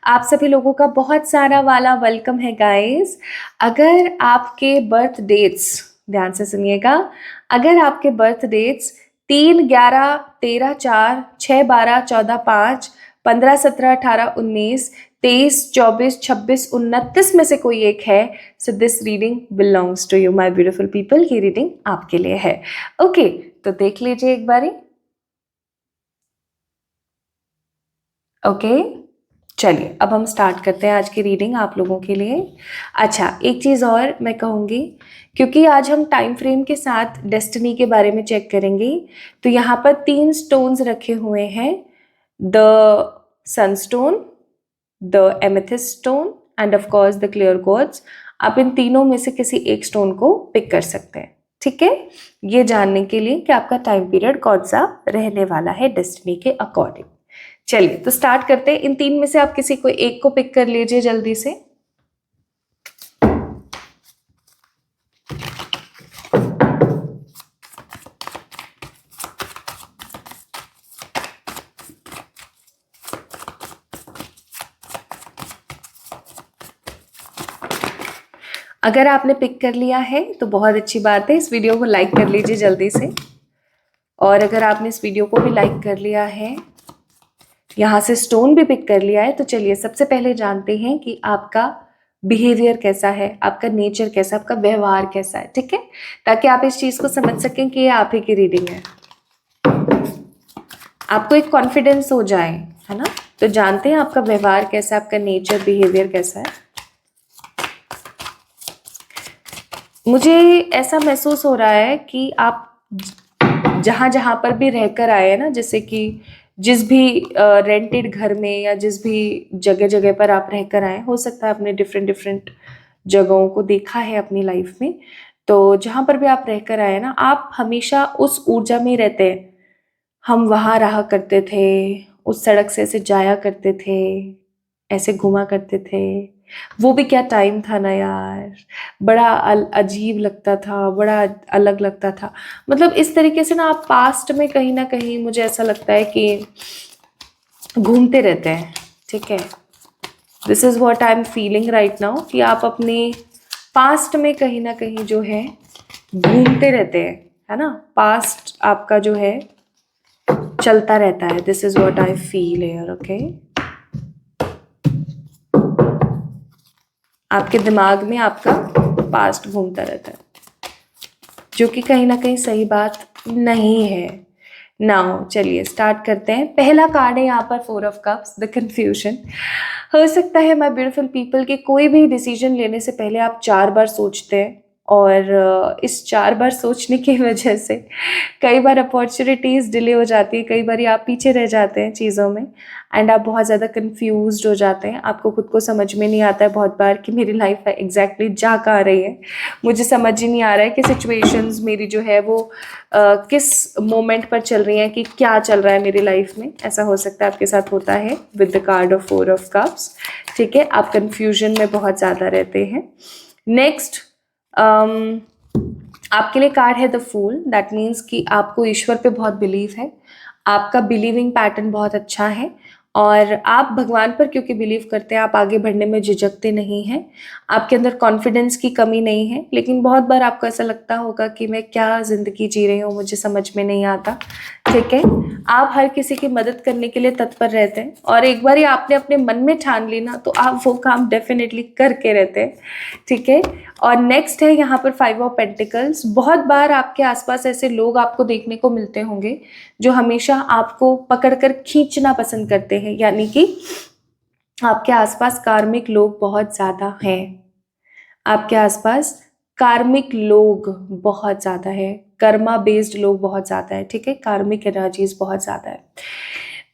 आप सभी लोगों का बहुत सारा वाला वेलकम है गाइस। अगर आपके बर्थ डेट्स, ध्यान से सुनिएगा, अगर आपके बर्थ डेट्स 3, 11, 13, 4, 6, 12, 14, 5, 15, 17, 18, 19, 23, 24, 26, 29 में से कोई एक है, so this reading belongs to you my beautiful people. ये रीडिंग आपके लिए है। ओके, तो देख लीजिए एक बारी। ओके, चलिए अब हम स्टार्ट करते हैं आज की रीडिंग आप लोगों के लिए। अच्छा, एक चीज़ और मैं कहूँगी, क्योंकि आज हम टाइम फ्रेम के साथ डेस्टिनी के बारे में चेक करेंगे, तो यहाँ पर 3 स्टोन्स रखे हुए हैं, the Sunstone, the amethyst stone end of course the clear quartz. आप इन तीनों में से किसी एक स्टोन को पिक कर सकते हैं, ठीक है, ये जानने के लिए कि आपका टाइम पीरियड कौन सा रहने वाला है डेस्टिनी के अकॉर्डिंग। चलिए तो स्टार्ट करते हैं। इन 3 में से आप किसी को एक को पिक कर लीजिए जल्दी से। अगर आपने पिक कर लिया है तो बहुत अच्छी बात है, इस वीडियो को लाइक कर लीजिए जल्दी से। और अगर आपने इस वीडियो को भी लाइक कर लिया है, यहाँ से स्टोन भी पिक कर लिया है, तो चलिए सबसे पहले जानते हैं कि आपका बिहेवियर कैसा है, आपका नेचर कैसा, आपका व्यवहार कैसा है, ठीक है, ताकि आप इस चीज़ को समझ सकें कि ये आप ही की रीडिंग है, आपको एक कॉन्फिडेंस हो जाए, है ना। तो जानते हैं आपका व्यवहार कैसा, आपका नेचर बिहेवियर कैसा है। मुझे ऐसा महसूस हो रहा है कि आप जहाँ जहाँ पर भी रहकर आए हैं ना, जैसे कि जिस भी रेंटेड घर में या जिस भी जगह जगह पर आप रहकर आए, हो सकता है आपने डिफरेंट जगहों को देखा है अपनी लाइफ में। तो जहाँ पर भी आप रहकर आए ना, आप हमेशा उस ऊर्जा में रहते हैं। हम वहाँ रहा करते थे, उस सड़क से ऐसे जाया करते थे, ऐसे घूमा करते थे। वो भी क्या टाइम था ना यार, बड़ा अजीब लगता था, बड़ा अलग लगता था। मतलब इस तरीके से ना आप पास्ट में कहीं ना कहीं, मुझे ऐसा लगता है कि घूमते रहते हैं। ठीक है, this is what I am feeling right now, कि आप अपने पास्ट में कहीं ना कहीं जो है घूमते रहते हैं, है ना। पास्ट आपका जो है चलता रहता है। This is what I feel here. Okay, आपके दिमाग में आपका पास्ट घूमता रहता है, जो कि कहीं ना कहीं सही बात नहीं है। नाउ चलिए स्टार्ट करते हैं। पहला कार्ड है यहाँ पर 4 ऑफ कप्स, द कंफ्यूजन। हो सकता है माय ब्यूटीफुल पीपल के कोई भी डिसीजन लेने से पहले आप 4 बार सोचते हैं, और इस 4 बार सोचने की वजह से कई बार अपॉर्चुनिटीज़ डिले हो जाती है, कई बार आप पीछे रह जाते हैं चीज़ों में, एंड आप बहुत ज़्यादा कंफ्यूज्ड हो जाते हैं। आपको खुद को समझ में नहीं आता है बहुत बार कि मेरी लाइफ एग्जैक्टली जा कहाँ रही है। मुझे समझ ही नहीं आ रहा है कि सिचुएशंस मेरी जो है वो किस मोमेंट पर चल रही हैं, कि क्या चल रहा है मेरी लाइफ में। ऐसा हो सकता है आपके साथ होता है with the card of 4 of cups. ठीक है, आप कन्फ्यूजन में बहुत ज़्यादा रहते हैं। नेक्स्ट आपके लिए कार्ड है द फूल। दैट मीन्स कि आपको ईश्वर पे बहुत बिलीव है, आपका बिलीविंग पैटर्न बहुत अच्छा है, और आप भगवान पर क्योंकि बिलीव करते हैं, आप आगे बढ़ने में झिझकते नहीं हैं। आपके अंदर कॉन्फिडेंस की कमी नहीं है, लेकिन बहुत बार आपको ऐसा लगता होगा कि मैं क्या ज़िंदगी जी रही हूँ, मुझे समझ में नहीं आता। ठीक है, आप हर किसी की मदद करने के लिए तत्पर रहते हैं, और एक बार ही आपने अपने मन में ठान ली ना, तो आप वो काम डेफिनेटली करके रहते हैं। ठीक है, और नेक्स्ट है यहाँ पर 5 ऑफ पेंटिकल्स। बहुत बार आपके आसपास ऐसे लोग आपको देखने को मिलते होंगे जो हमेशा आपको पकड़कर खींचना पसंद करते हैं, यानी कि आपके आसपास कार्मिक लोग बहुत ज़्यादा हैं। आपके आसपास कार्मिक लोग बहुत ज़्यादा है, कर्मा बेस्ड लोग बहुत ज़्यादा है। ठीक है, कार्मिक एनर्जीज बहुत ज़्यादा है।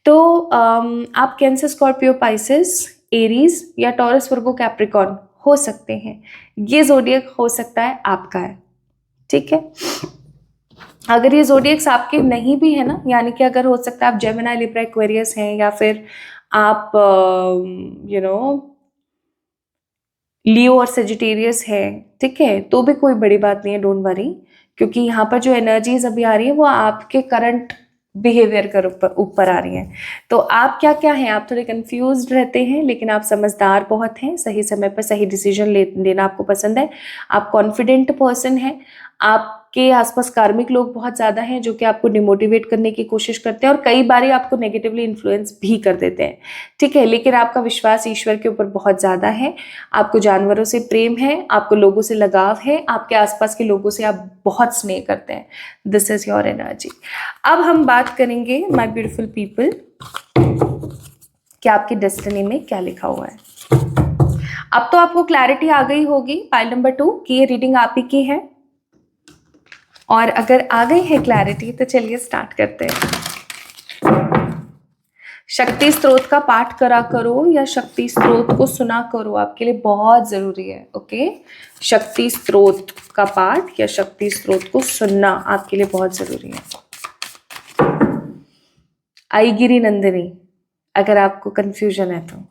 तो आप कैंसर, स्कॉर्पियो, पाइसेस, एरीज या टॉरस, वर्गो, कैप्रिकॉर्न हो सकते हैं। ये जोडियक हो सकता है आपका है। ठीक है, अगर ये जोडियक्स आपके नहीं भी है ना, यानी कि अगर हो सकता है आप जेमिनी, लिब्रा, एक्वेरियस हैं, या फिर आप लियो और सेजिटेरियस है, ठीक है, तो भी कोई बड़ी बात नहीं है, डोंट वरी। क्योंकि यहाँ पर जो एनर्जीज अभी आ रही है वो आपके करंट बिहेवियर के ऊपर आ रही हैं। तो आप क्या क्या हैं, आप थोड़े कंफ्यूज्ड रहते हैं, लेकिन आप समझदार बहुत हैं, सही समय पर सही डिसीजन लेना आपको पसंद है। आप कॉन्फिडेंट पर्सन हैं। आपके आसपास कार्मिक लोग बहुत ज़्यादा हैं जो कि आपको डिमोटिवेट करने की कोशिश करते हैं, और कई बार आपको नेगेटिवली इन्फ्लुएंस भी कर देते हैं। ठीक है, लेकिन आपका विश्वास ईश्वर के ऊपर बहुत ज़्यादा है। आपको जानवरों से प्रेम है, आपको लोगों से लगाव है, आपके आसपास के लोगों से आप बहुत स्नेह करते हैं। This is your energy. अब हम बात करेंगे माय ब्यूटीफुल पीपल कि आपकी डेस्टिनी में क्या लिखा हुआ है। अब तो आपको क्लैरिटी आ गई होगी पाइल नंबर 2 कि ये रीडिंग आप ही की है, और अगर आ गई है क्लैरिटी तो चलिए स्टार्ट करते हैं। शक्ति स्त्रोत का पाठ करा करो या शक्ति स्त्रोत को सुना करो, आपके लिए बहुत जरूरी है। ओके, शक्ति स्त्रोत का पाठ या शक्ति स्त्रोत को सुनना आपके लिए बहुत जरूरी है। आई गिरी नंदिनी, अगर आपको कंफ्यूजन है तो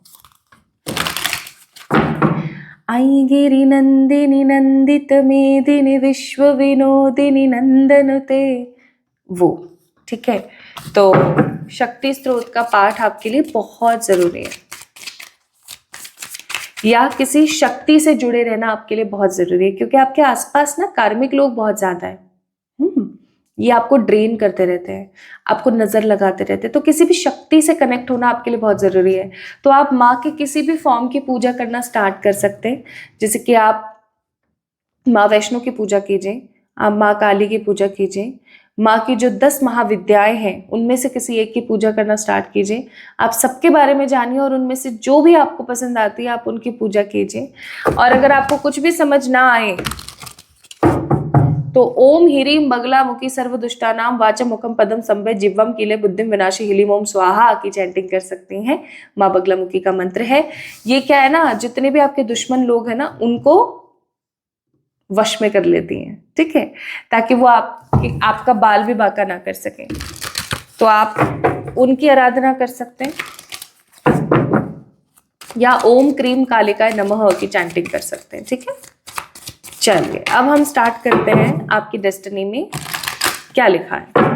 आई गिरी नंदिनी नंदित मेदिनी विश्व विनोदिनी नंदनुते, वो। ठीक है, तो शक्ति स्त्रोत का पाठ आपके लिए बहुत जरूरी है, या किसी शक्ति से जुड़े रहना आपके लिए बहुत जरूरी है, क्योंकि आपके आसपास ना कार्मिक लोग बहुत ज्यादा है। ये आपको ड्रेन करते रहते हैं, आपको नजर लगाते रहते हैं, तो किसी भी शक्ति से कनेक्ट होना आपके लिए बहुत जरूरी है। तो आप माँ के किसी भी फॉर्म की पूजा करना स्टार्ट कर सकते हैं, जैसे कि आप माँ वैष्णो की पूजा कीजिए, आप माँ काली की पूजा कीजिए, माँ की जो 10 महाविद्याएं हैं उनमें से किसी एक की पूजा करना स्टार्ट कीजिए। आप सबके बारे में जानिए, और उनमें से जो भी आपको पसंद आती है आप उनकी पूजा कीजिए। और अगर आपको कुछ भी समझ ना आए तो ओम ह्रीं बगलामुखी सर्वदुष्टानाम वाचम मुखम पदम संभय जिह्वम कीले बुद्धिम विनाशी ह्रीं ओम स्वाहा की चैंटिंग कर सकती हैं। माँ बगलामुखी का मंत्र है। ये क्या है ना, जितने भी आपके दुश्मन लोग हैं ना, उनको वश में कर लेती हैं, ठीक है, ताकि वो आपका बाल भी बांका ना कर सके। तो आप उनकी आराधना कर सकते हैं, या ओम क्रीम कालिकाय नमः की चैंटिंग कर सकते हैं, ठीक है। चलिए अब हम स्टार्ट करते हैं, आपकी डेस्टिनी में क्या लिखा है।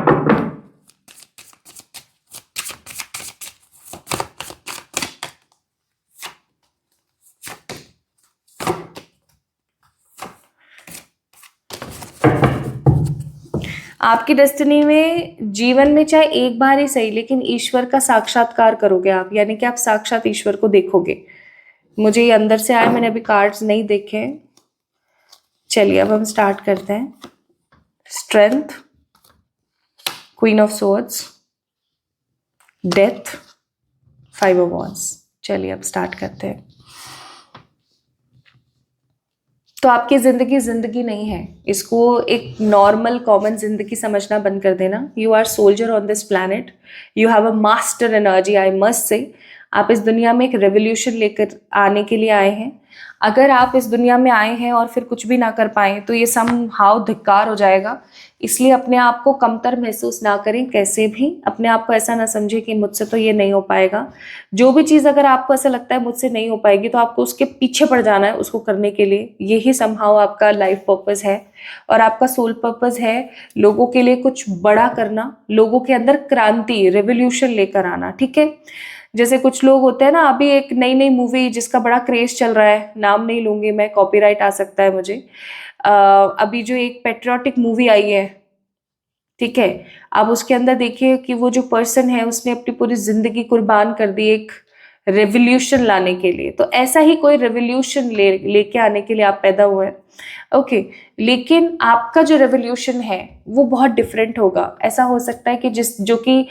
आपकी डेस्टिनी में जीवन में चाहे एक बार ही सही, लेकिन ईश्वर का साक्षात्कार करोगे आप, यानी कि आप साक्षात ईश्वर को देखोगे। मुझे ये अंदर से आया, मैंने अभी कार्ड्स नहीं देखे हैं। चलिए अब हम स्टार्ट करते हैं। Strength, queen of swords, death, 5 of wands. चलिए अब स्टार्ट करते हैं। तो आपकी जिंदगी नहीं है, इसको एक नॉर्मल कॉमन जिंदगी समझना बंद कर देना। You are soldier on this planet, you have a master energy, I must say. आप इस दुनिया में एक रेवोल्यूशन लेकर आने के लिए आए हैं। अगर आप इस दुनिया में आए हैं और फिर कुछ भी ना कर पाए तो ये समहाउ धिक्कार हो जाएगा। इसलिए अपने आप को कमतर महसूस ना करें, कैसे भी अपने आप को ऐसा ना समझें कि मुझसे तो ये नहीं हो पाएगा। जो भी चीज़ अगर आपको ऐसा लगता है मुझसे नहीं हो पाएगी, तो आपको उसके पीछे पड़ जाना है उसको करने के लिए। यही समहाउ आपका लाइफ पर्पस है, और आपका सोल पर्पस है लोगों के लिए कुछ बड़ा करना, लोगों के अंदर क्रांति, रेवोल्यूशन लेकर आना, ठीक है। जैसे कुछ लोग होते हैं ना, अभी एक नई नई मूवी जिसका बड़ा क्रेज चल रहा है, नाम नहीं लूंगी मैं, कॉपीराइट आ सकता है मुझे। अभी जो एक पेट्रियोटिक मूवी आई है, ठीक है, आप उसके अंदर देखिए कि वो जो पर्सन है उसने अपनी पूरी जिंदगी कुर्बान कर दी एक रेवोल्यूशन लाने के लिए। तो ऐसा ही कोई रेवोल्यूशन लेके आने के लिए आप पैदा हुए हैं, ओके। लेकिन आपका जो रेवोल्यूशन है वो बहुत डिफरेंट होगा। ऐसा हो सकता है कि जो कि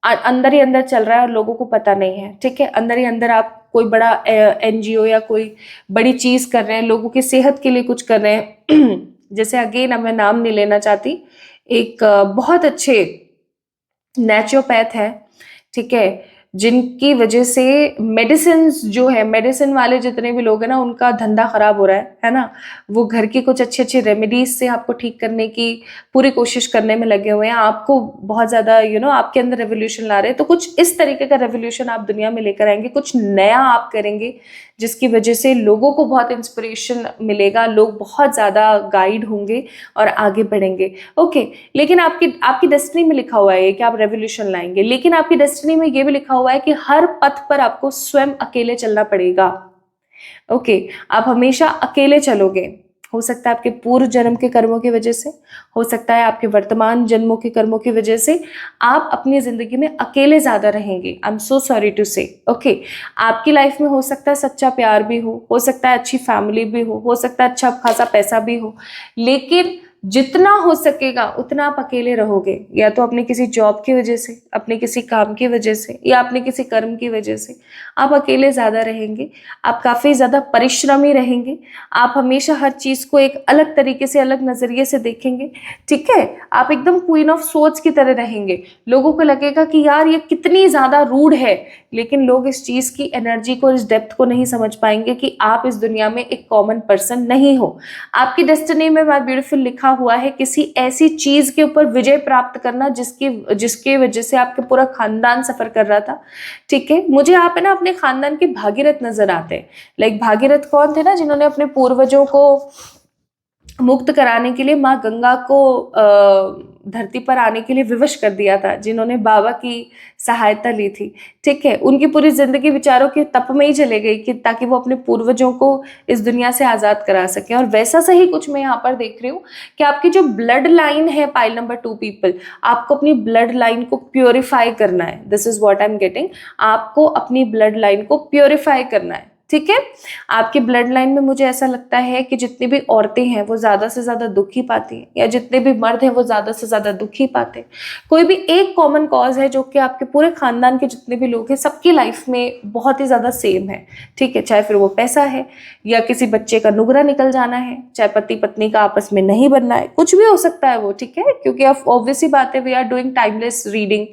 अंदर ही अंदर चल रहा है और लोगों को पता नहीं है, ठीक है। अंदर ही अंदर आप कोई बड़ा एनजीओ या कोई बड़ी चीज कर रहे हैं, लोगों की सेहत के लिए कुछ कर रहे हैं। जैसे अगेन अब मैं नाम नहीं लेना चाहती, एक बहुत अच्छे नेचुरोपैथ है, ठीक है, जिनकी वजह से मेडिसिन जो है, मेडिसिन वाले जितने भी लोग हैं ना, उनका धंधा खराब हो रहा है ना। वो घर की कुछ अच्छी अच्छी रेमेडीज से आपको ठीक करने की पूरी कोशिश करने में लगे हुए हैं। आपको बहुत ज्यादा आपके अंदर रेवोल्यूशन ला रहे हैं। तो कुछ इस तरीके का रेवोल्यूशन आप दुनिया में लेकर आएंगे, कुछ नया आप करेंगे, जिसकी वजह से लोगों को बहुत इंस्पिरेशन मिलेगा, लोग बहुत ज्यादा गाइड होंगे और आगे बढ़ेंगे, ओके। लेकिन आपकी डेस्टिनी में लिखा हुआ है कि आप रेवोल्यूशन लाएंगे, लेकिन आपकी डेस्टिनी में ये भी लिखा हुआ है कि हर पथ पर आपको स्वयं अकेले चलना पड़ेगा, ओके। आप हमेशा अकेले चलोगे। हो सकता है आपके पूर्व जन्म के कर्मों की वजह से, हो सकता है आपके वर्तमान जन्मों के कर्मों की वजह से आप अपनी जिंदगी में अकेले ज्यादा रहेंगे। I am so sorry to say, okay. आपकी लाइफ में हो सकता है सच्चा प्यार भी हो सकता है अच्छी फैमिली भी हो सकता है अच्छा खासा पैसा भी हो, लेकिन जितना हो सकेगा उतना आप अकेले रहोगे। या तो अपने किसी जॉब की वजह से, अपने किसी काम की वजह से, या अपने किसी कर्म की वजह से आप अकेले ज्यादा रहेंगे। आप काफी ज्यादा परिश्रमी रहेंगे। आप हमेशा हर चीज को एक अलग तरीके से, अलग नजरिए से देखेंगे, ठीक है। आप एकदम क्वीन ऑफ सोर्ड्स की तरह रहेंगे। लोगों को लगेगा कि यार ये कितनी ज्यादा रूड है, लेकिन लोग इस चीज की एनर्जी को, इस डेप्थ को नहीं समझ पाएंगे कि आप इस दुनिया में एक कॉमन पर्सन नहीं हो। आपकी डेस्टिनी में माय ब्यूटीफुल लिखा हुआ है किसी ऐसी चीज के ऊपर विजय प्राप्त करना जिसके वजह से आपके पूरा खानदान सफर कर रहा था, ठीक है। मुझे आप है ना अपने खानदान के भागीरथ नजर आते हैं। लाइक भागीरथ कौन थे ना, जिन्होंने अपने पूर्वजों को मुक्त कराने के लिए माँ गंगा को धरती पर आने के लिए विवश कर दिया था, जिन्होंने बाबा की सहायता ली थी, ठीक है। उनकी पूरी जिंदगी विचारों के तप में ही चले गई कि ताकि वो अपने पूर्वजों को इस दुनिया से आजाद करा सके। और वैसा सही कुछ मैं यहाँ पर देख रही हूँ कि आपकी जो ब्लड लाइन है, पाइल नंबर 2 पीपल, आपको अपनी ब्लड लाइन को प्योरीफाई करना है। This is what I am getting. आपको अपनी ब्लड लाइन को प्योरीफाई करना है, ठीक है। आपकी ब्लड लाइन में मुझे ऐसा लगता है कि जितनी भी औरतें हैं वो ज़्यादा से ज़्यादा दुख ही पाती हैं, या जितने भी मर्द हैं वो ज़्यादा से ज़्यादा दुख ही पाते हैं। कोई भी एक कॉमन कॉज है जो कि आपके पूरे खानदान के जितने भी लोग हैं सबकी लाइफ में बहुत ही ज़्यादा सेम है, ठीक है। चाहे फिर वो पैसा है, या किसी बच्चे का नुगरा निकल जाना है, चाहे पति पत्नी का आपस में नहीं बनना है, कुछ भी हो सकता है वो, ठीक है। क्योंकि अब ऑब्वियसली बात है, we are doing timeless reading,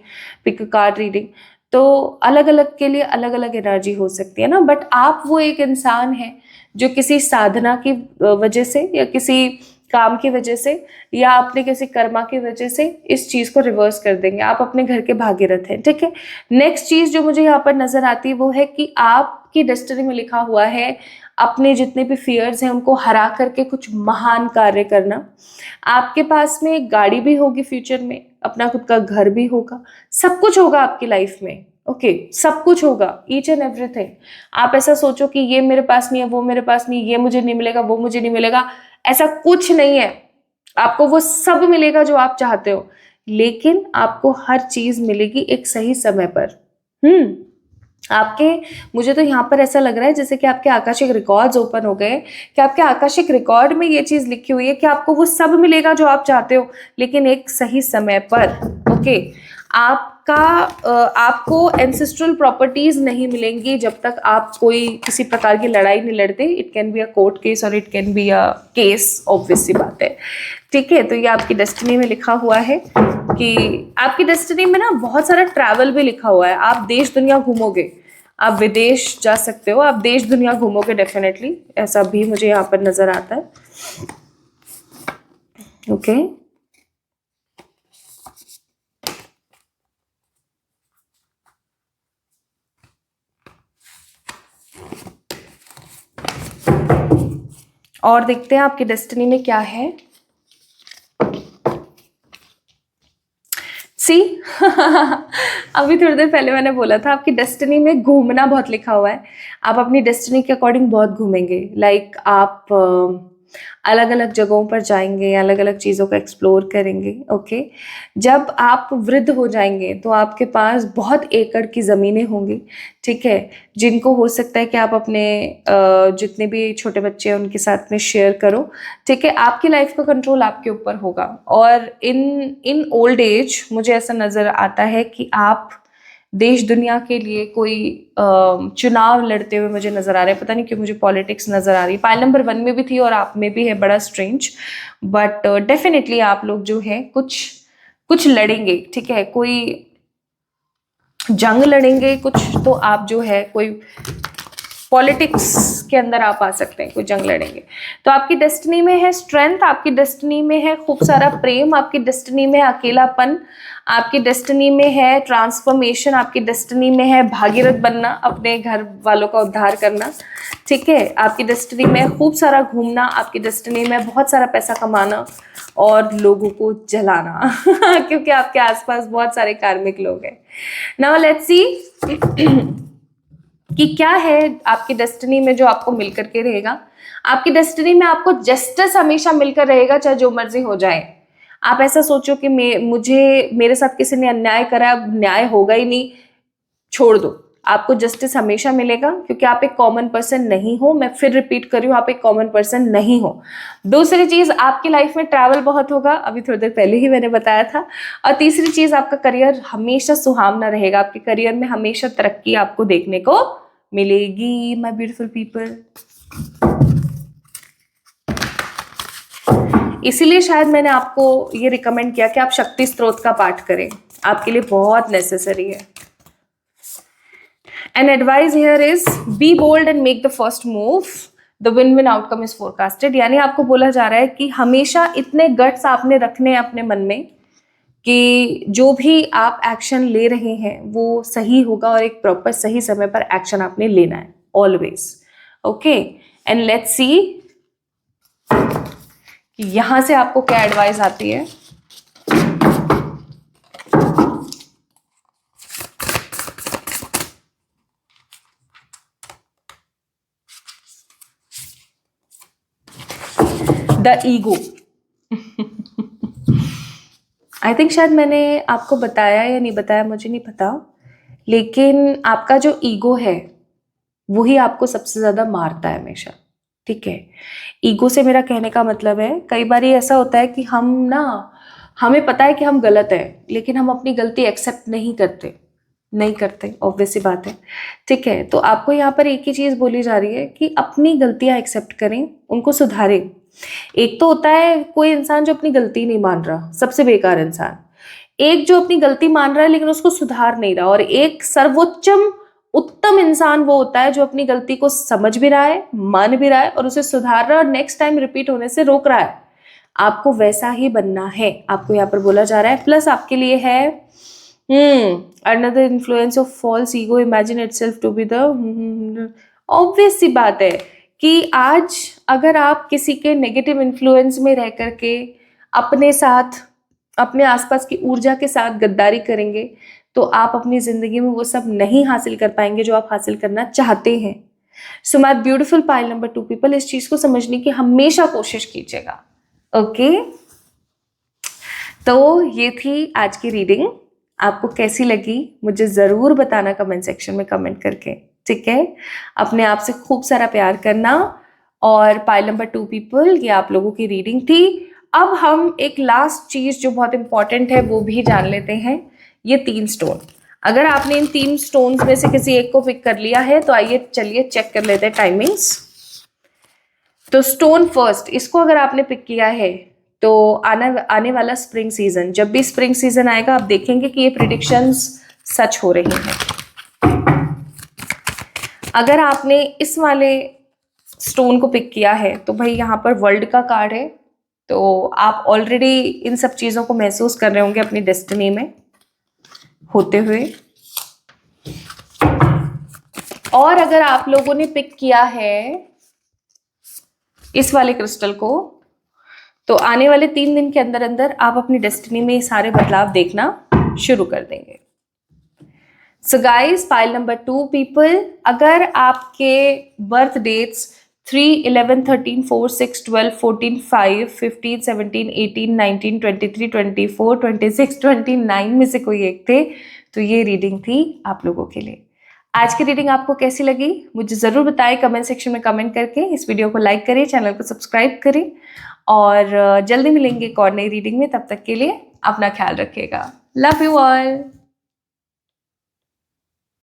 pick card reading, तो अलग अलग के लिए अलग अलग एनर्जी हो सकती है ना। बट आप वो एक इंसान हैं जो किसी साधना की वजह से, या किसी काम की वजह से, या अपने किसी कर्मा की वजह से इस चीज को रिवर्स कर देंगे। आप अपने घर के भागीरथ हैं, ठीक है। नेक्स्ट चीज जो मुझे यहाँ पर नजर आती है वो है कि आपकी डेस्टिनी में लिखा हुआ है अपने जितने भी फियर्स हैं उनको हरा करके कुछ महान कार्य करना। आपके पास में एक गाड़ी भी होगी फ्यूचर में, अपना खुद का घर भी होगा, सब कुछ होगा आपकी लाइफ में, ओके सब कुछ होगा, ईच एंड एवरीथिंग। आप ऐसा सोचो कि ये मेरे पास नहीं है, वो मेरे पास नहीं, ये मुझे नहीं मिलेगा, वो मुझे नहीं मिलेगा, ऐसा कुछ नहीं है। आपको वो सब मिलेगा जो आप चाहते हो, लेकिन आपको हर चीज मिलेगी एक सही समय पर। आपके, मुझे तो यहाँ पर ऐसा लग रहा है जैसे कि आपके आकाशिक रिकॉर्ड्स ओपन हो गए, कि आपके आकाशिक रिकॉर्ड में ये चीज लिखी हुई है कि आपको वो सब मिलेगा जो आप चाहते हो, लेकिन एक सही समय पर, ओके। आपको एंसेस्ट्रल प्रॉपर्टीज नहीं मिलेंगी जब तक आप कोई किसी प्रकार की लड़ाई नहीं लड़ते। It can be a court case और it can be a case, obviously बात है, ठीक है। तो ये आपकी डेस्टिनी में लिखा हुआ है कि आपकी डेस्टिनी में ना बहुत सारा ट्रैवल भी लिखा हुआ है। आप देश दुनिया घूमोगे, आप विदेश जा सकते हो, आप देश दुनिया घूमोगे डेफिनेटली, ऐसा भी मुझे यहाँ पर नजर आता है, ओके। और देखते हैं आपकी डेस्टिनी में क्या है। सी अभी थोड़ी देर पहले मैंने बोला था आपकी डेस्टिनी में घूमना बहुत लिखा हुआ है। आप अपनी डेस्टिनी के अकॉर्डिंग बहुत घूमेंगे, लाइक आप अलग अलग जगहों पर जाएंगे, अलग अलग चीज़ों को एक्सप्लोर करेंगे, ओके। जब आप वृद्ध हो जाएंगे तो आपके पास बहुत एकड़ की ज़मीनें होंगी, ठीक है, जिनको हो सकता है कि आप अपने जितने भी छोटे बच्चे हैं उनके साथ में शेयर करो, ठीक है। आपकी लाइफ का कंट्रोल आपके ऊपर होगा। और इन ओल्ड एज मुझे ऐसा नज़र आता है कि आप देश दुनिया के लिए कोई चुनाव लड़ते हुए मुझे नजर आ रहे हैं। पता नहीं क्यों मुझे पॉलिटिक्स नजर आ रही है, पाइल नंबर 1 में भी थी और आप में भी है, बड़ा स्ट्रेंज। बट डेफिनेटली आप लोग जो है कुछ कुछ लड़ेंगे, ठीक है, कोई जंग लड़ेंगे कुछ, तो आप जो है कोई पॉलिटिक्स के अंदर आप आ सकते हैं, कोई जंग लड़ेंगे। तो आपकी डेस्टिनी में है स्ट्रेंथ, आपकी डेस्टिनी में है खूब सारा प्रेम, आपकी डेस्टिनी में है अकेलापन, आपकी डेस्टिनी में है ट्रांसफॉर्मेशन, आपकी डेस्टिनी में है भागीरथ बनना, अपने घर वालों का उद्धार करना, ठीक है। आपकी डेस्टिनी में खूब सारा घूमना, आपकी डेस्टिनी में बहुत सारा पैसा कमाना और लोगों को जलाना क्योंकि आपके आसपास बहुत सारे कार्मिक लोग हैं। नाउ लेट्स सी कि क्या है आपकी डेस्टिनी में जो आपको मिलकर के रहेगा। आपकी डेस्टिनी में आपको जस्टिस हमेशा मिलकर रहेगा, चाहे जो मर्जी हो जाए। आप ऐसा सोचो कि मेरे साथ किसी ने अन्याय करा, अब न्याय होगा ही नहीं, छोड़ दो, आपको जस्टिस हमेशा मिलेगा, क्योंकि आप एक कॉमन पर्सन नहीं हो। मैं फिर रिपीट कर रही हूँ, आप एक कॉमन पर्सन नहीं हो। दूसरी चीज, आपकी लाइफ में ट्रैवल बहुत होगा, अभी थोड़ी देर पहले ही मैंने बताया था। और तीसरी चीज, आपका करियर हमेशा सुहावना रहेगा, आपके करियर में हमेशा तरक्की आपको देखने को मिलेगी, माय ब्यूटीफुल पीपल। इसीलिए शायद मैंने आपको ये रिकमेंड किया कि आप शक्ति स्त्रोत का पाठ करें, आपके लिए बहुत नेसेसरी है। An advice here is be bold and make the first move. The win-win outcome is forecasted. यानी आपको बोला जा रहा है कि हमेशा इतने गट्स आपने रखने हैं अपने मन में कि जो भी आप एक्शन ले रहे हैं वो सही होगा, और एक प्रॉपर सही समय पर एक्शन आपने लेना है always, okay. And let's see कि यहां से आपको क्या एडवाइस आती है। The ego. आई थिंक शायद मैंने आपको बताया या नहीं बताया मुझे नहीं पता, लेकिन आपका जो ईगो है वही आपको सबसे ज़्यादा मारता है हमेशा, ठीक है। ईगो से मेरा कहने का मतलब है, कई बार ऐसा होता है कि हमें पता है कि हम गलत हैं, लेकिन हम अपनी गलती एक्सेप्ट नहीं करते, ऑब्वियस सी बात है, ठीक है। तो आपको यहाँ पर एक ही चीज़ बोली जा रही है कि अपनी गलतियाँ एक्सेप्ट करें, उनको सुधारें। एक तो होता है कोई इंसान जो अपनी गलती नहीं मान रहा, सबसे बेकार इंसान। एक जो अपनी गलती मान रहा है लेकिन उसको सुधार नहीं रहा, और एक सर्वोच्चम उत्तम इंसान वो होता है जो अपनी गलती को समझ भी रहा है, मान भी रहा है और उसे सुधार रहा है और नेक्स्ट टाइम रिपीट होने से रोक रहा है। आपको वैसा ही बनना है, आपको यहाँ पर बोला जा रहा है। प्लस आपके लिए है another influence of false ego imagine itself to be the, obvious सी बात है कि आज अगर आप किसी के नेगेटिव इन्फ्लुएंस में रह करके अपने साथ, अपने आसपास की ऊर्जा के साथ गद्दारी करेंगे तो आप अपनी जिंदगी में वो सब नहीं हासिल कर पाएंगे जो आप हासिल करना चाहते हैं। सो my beautiful pile number 2 people, इस चीज को समझने की हमेशा कोशिश कीजिएगा, ओके। तो ये थी आज की रीडिंग, आपको कैसी लगी मुझे जरूर बताना कमेंट सेक्शन में कमेंट करके, ठीक है। अपने आप से खूब सारा प्यार करना। और पाइल नंबर 2 पीपल, ये आप लोगों की रीडिंग थी। अब हम एक लास्ट चीज जो बहुत इंपॉर्टेंट है वो भी जान लेते हैं, ये 3 स्टोन। अगर आपने इन 3 स्टोन्स में से किसी एक को पिक कर लिया है तो आइए चलिए चेक कर लेते हैं टाइमिंग्स। तो स्टोन फर्स्ट, इसको अगर आपने पिक किया है तो आने वाला स्प्रिंग सीजन, जब भी स्प्रिंग सीजन आएगा आप देखेंगे कि ये प्रिडिक्शंस सच हो रही हैं। अगर आपने इस वाले स्टोन को पिक किया है तो भाई यहाँ पर वर्ल्ड का कार्ड है, तो आप ऑलरेडी इन सब चीजों को महसूस कर रहे होंगे अपनी डेस्टिनी में होते हुए। और अगर आप लोगों ने पिक किया है इस वाले क्रिस्टल को, तो आने वाले 3 दिन के अंदर अंदर आप अपनी डेस्टिनी में ये सारे बदलाव देखना शुरू कर देंगे। So guys, pile number 2 people, अगर आपके बर्थ डेट्स 3, 11, 13, 4, 6, 12, 14, 5, 15, 17, 18, 19, 23, 24, 26, 29 में से कोई एक थे तो ये रीडिंग थी आप लोगों के लिए। आज की रीडिंग आपको कैसी लगी मुझे ज़रूर बताएं कमेंट सेक्शन में कमेंट करके। इस वीडियो को लाइक करें, चैनल को सब्सक्राइब करें और जल्दी मिलेंगे एक और नई रीडिंग में। तब तक के लिए अपना ख्याल रखिएगा। Love you all.